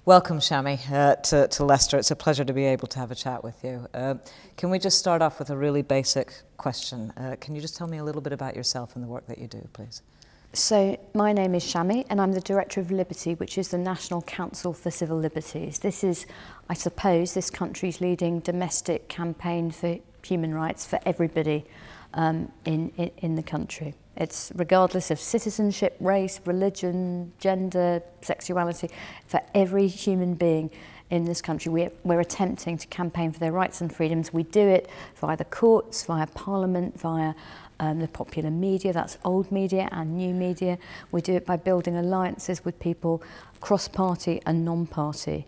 Welcome, Shami, to Leicester. It's a pleasure to be able to have a chat with you. Can we just start off with a really basic question? Can you just tell me a little bit about yourself and the work that you do, please? So my name is Shami and I'm the Director of Liberty, which is the National Council for Civil Liberties. This is, I suppose, this country's leading domestic campaign for human rights for everybody in the country. It's regardless of citizenship, race, religion, gender, sexuality, for every human being in this country. We're attempting to campaign for their rights and freedoms. We do it via the courts, via Parliament, via the popular media, that's old media and new media. We do it by building alliances with people cross-party and non-party.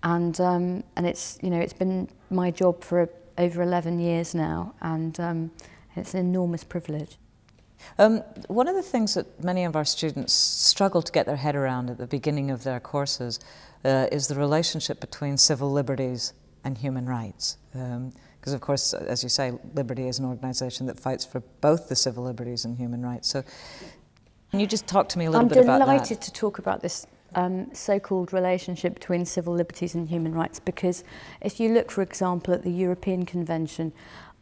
And it's, you know, it's been my job for over 11 years now, and it's an enormous privilege. One of the things that many of our students struggle to get their head around at the beginning of their courses is the relationship between civil liberties and human rights. Because of course, as you say, Liberty is an organisation that fights for both the civil liberties and human rights. So can you just talk to me a little bit about that? I'm delighted to talk about this so-called relationship between civil liberties and human rights, because if you look, for example, at the European Convention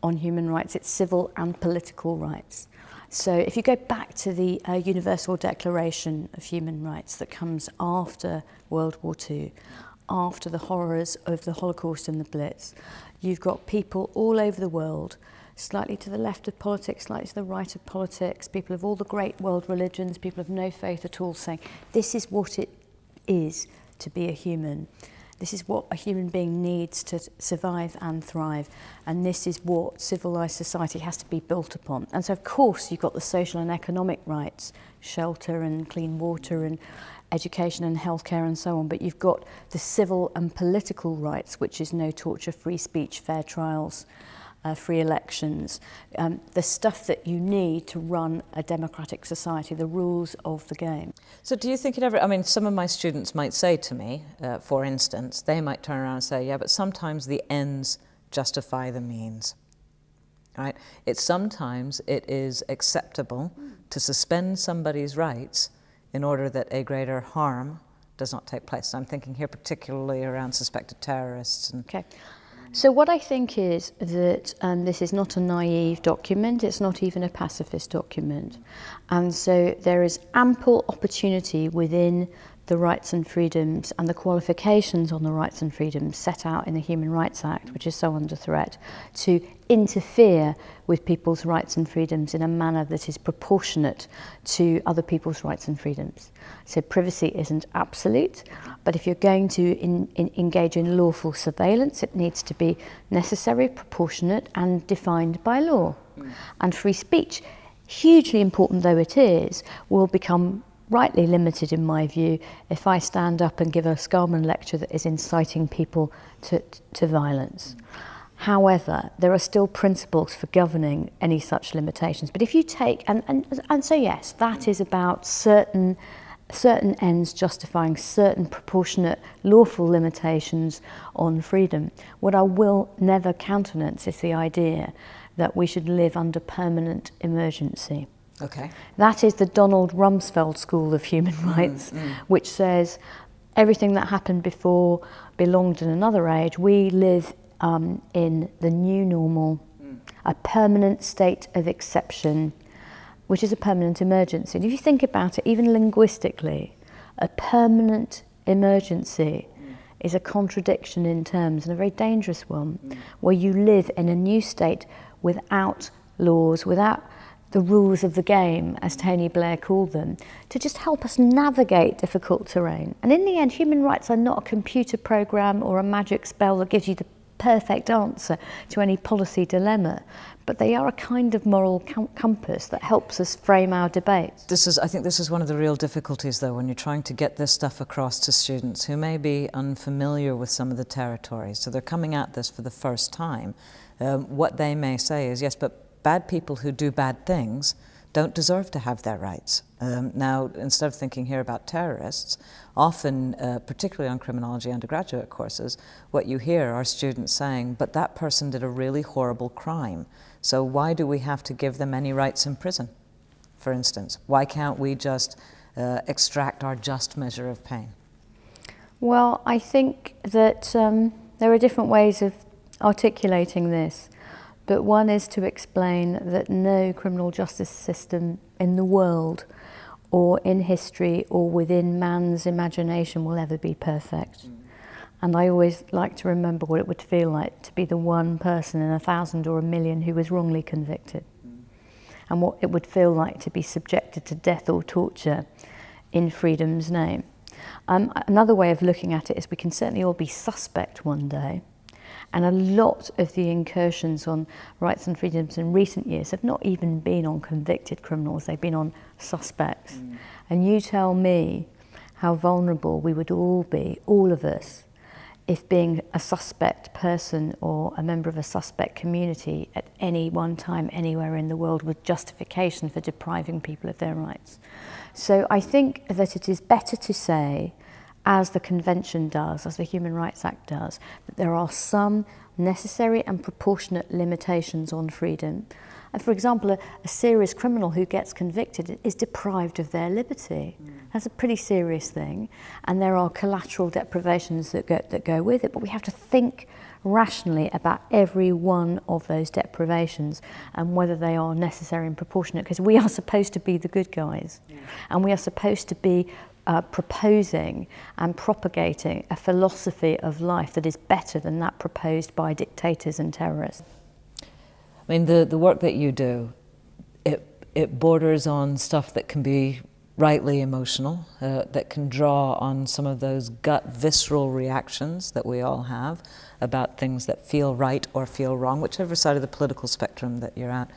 on Human Rights, it's civil and political rights. So if you go back to the Universal Declaration of Human Rights that comes after World War II, after the horrors of the Holocaust and the Blitz, you've got people all over the world, slightly to the left of politics, slightly to the right of politics, people of all the great world religions, people of no faith at all, saying this is what it is to be a human. This is what a human being needs to survive and thrive, and this is what civilised society has to be built upon. And so, of course, you've got the social and economic rights, shelter and clean water and education and healthcare and so on, but you've got the civil and political rights, which is no torture, free speech, fair trials, free elections, the stuff that you need to run a democratic society, the rules of the game. So do you think it ever, I mean, some of my students might say to me, for instance, they might turn around and say, yeah, but sometimes the ends justify the means, right? Sometimes it is acceptable to suspend somebody's rights in order that a greater harm does not take place. So I'm thinking here particularly around suspected terrorists. Okay. So what I think is that this is not a naive document, it's not even a pacifist document. And so there is ample opportunity within the rights and freedoms and the qualifications on the rights and freedoms set out in the Human Rights Act, which is so under threat, to interfere with people's rights and freedoms in a manner that is proportionate to other people's rights and freedoms. So privacy isn't absolute, but if you're going to engage in lawful surveillance, it needs to be necessary, proportionate and defined by law. And free speech, hugely important though it is, will become rightly limited, in my view, if I stand up and give a Scarman lecture that is inciting people to violence. However, there are still principles for governing any such limitations. But if you take, and so yes, that is about certain ends justifying certain proportionate lawful limitations on freedom. What I will never countenance is the idea that we should live under permanent emergency. Okay. That is the Donald Rumsfeld school of human rights, which says everything that happened before belonged in another age. We live in the new normal, a permanent state of exception, which is a permanent emergency. And if you think about it, even linguistically, a permanent emergency is a contradiction in terms, and a very dangerous one, where you live in a new state without laws, without the rules of the game, as Tony Blair called them, to just help us navigate difficult terrain. And in the end, human rights are not a computer program or a magic spell that gives you the perfect answer to any policy dilemma, but they are a kind of moral compass that helps us frame our debates. I think this is one of the real difficulties, though, when you're trying to get this stuff across to students who may be unfamiliar with some of the territories. So they're coming at this for the first time. What they may say is, yes, but bad people who do bad things don't deserve to have their rights. Now, instead of thinking here about terrorists, often, particularly on criminology undergraduate courses, what you hear are students saying, but that person did a really horrible crime, so why do we have to give them any rights in prison, for instance? Why can't we just extract our just measure of pain? Well, I think that there are different ways of articulating this, but one is to explain that no criminal justice system in the world or in history or within man's imagination will ever be perfect. And I always like to remember what it would feel like to be the one person in 1,000 or 1,000,000 who was wrongly convicted, and what it would feel like to be subjected to death or torture in freedom's name. Another way of looking at it is we can certainly all be suspect one day, and a lot of the incursions on rights and freedoms in recent years have not even been on convicted criminals, they've been on suspects. And you tell me how vulnerable we would all be, all of us, if being a suspect person or a member of a suspect community at any one time anywhere in the world was justification for depriving people of their rights. So I think that it is better to say, as the Convention does, as the Human Rights Act does, that there are some necessary and proportionate limitations on freedom. And for example, a serious criminal who gets convicted is deprived of their liberty. That's a pretty serious thing, and there are collateral deprivations that go with it, but we have to think rationally about every one of those deprivations and whether they are necessary and proportionate, because we are supposed to be the good guys, and we are supposed to be proposing and propagating a philosophy of life that is better than that proposed by dictators and terrorists. I mean, the work that you do, it borders on stuff that can be rightly emotional, that can draw on some of those gut visceral reactions that we all have about things that feel right or feel wrong, whichever side of the political spectrum that you're at.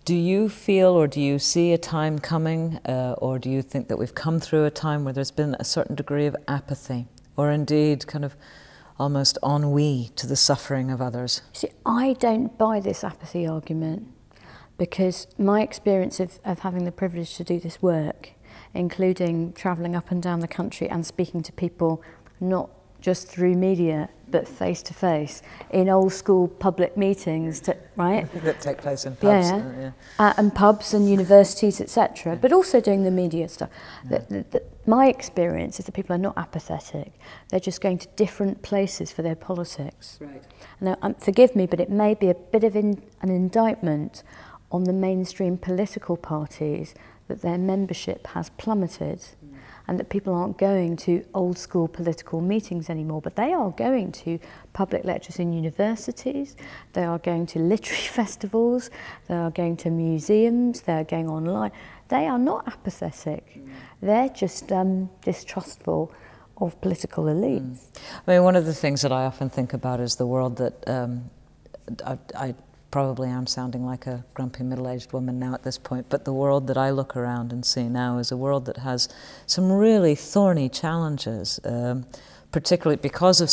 Do you feel, or do you see a time coming, or do you think that we've come through a time where there's been a certain degree of apathy, or indeed kind of almost ennui to the suffering of others? See, I don't buy this apathy argument, because my experience of having the privilege to do this work, including travelling up and down the country and speaking to people not just through media but face to face in old school public meetings, right? That take place in pubs. And pubs and universities, etc. But also doing the media stuff. My experience is that people are not apathetic. They're just going to different places for their politics. Right. Now, forgive me, but it may be a bit of an indictment on the mainstream political parties that their membership has plummeted, and that people aren't going to old school political meetings anymore, but they are going to public lectures in universities, they are going to literary festivals, they are going to museums, they are going online. They are not apathetic, they're just distrustful of political elites. I mean, one of the things that I often think about is the world that I probably am sounding like a grumpy middle-aged woman now at this point, but the world that I look around and see now is a world that has some really thorny challenges, particularly because of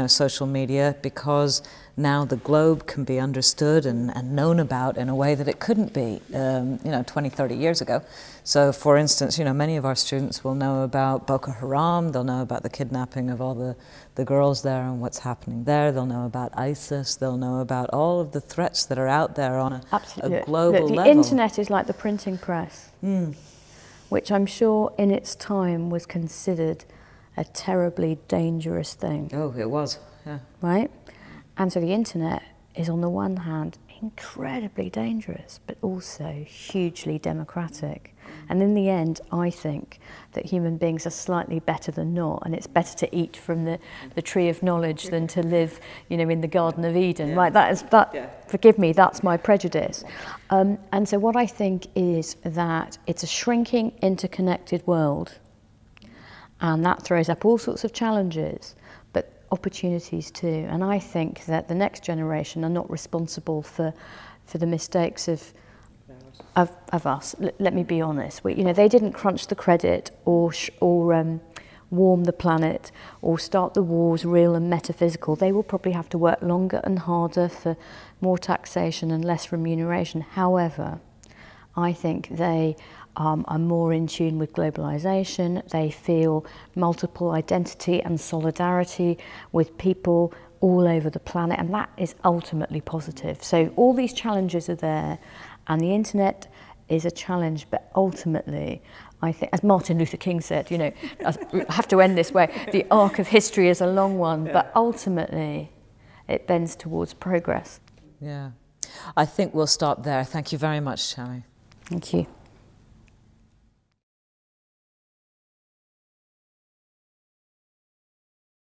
social media, because now the globe can be understood and known about in a way that it couldn't be 20, 30 years ago. So for instance, many of our students will know about Boko Haram, they'll know about the kidnapping of all the girls there and what's happening there, they'll know about ISIS, they'll know about all of the threats that are out there on a global level. The internet is like the printing press, which I'm sure in its time was considered a terribly dangerous thing. Oh, it was, yeah. Right? And so the internet is on the one hand incredibly dangerous, but also hugely democratic. And in the end, I think that human beings are slightly better than not, and it's better to eat from the tree of knowledge than to live, in the Garden of Eden. Right? Forgive me, that's my prejudice. And so what I think is that it's a shrinking, interconnected world, and that throws up all sorts of challenges, but opportunities too. And I think that the next generation are not responsible for the mistakes of us. Let me be honest. They didn't crunch the credit or warm the planet or start the wars, real and metaphysical. They will probably have to work longer and harder for more taxation and less remuneration. However, I think they are more in tune with globalization. They feel multiple identity and solidarity with people all over the planet, and that is ultimately positive. So all these challenges are there, and the internet is a challenge, but ultimately I think, as Martin Luther King said, you know, I have to end this way, the arc of history is a long one, but ultimately it bends towards progress. Yeah. I think we'll stop there. Thank you very much, Shami. Thank you.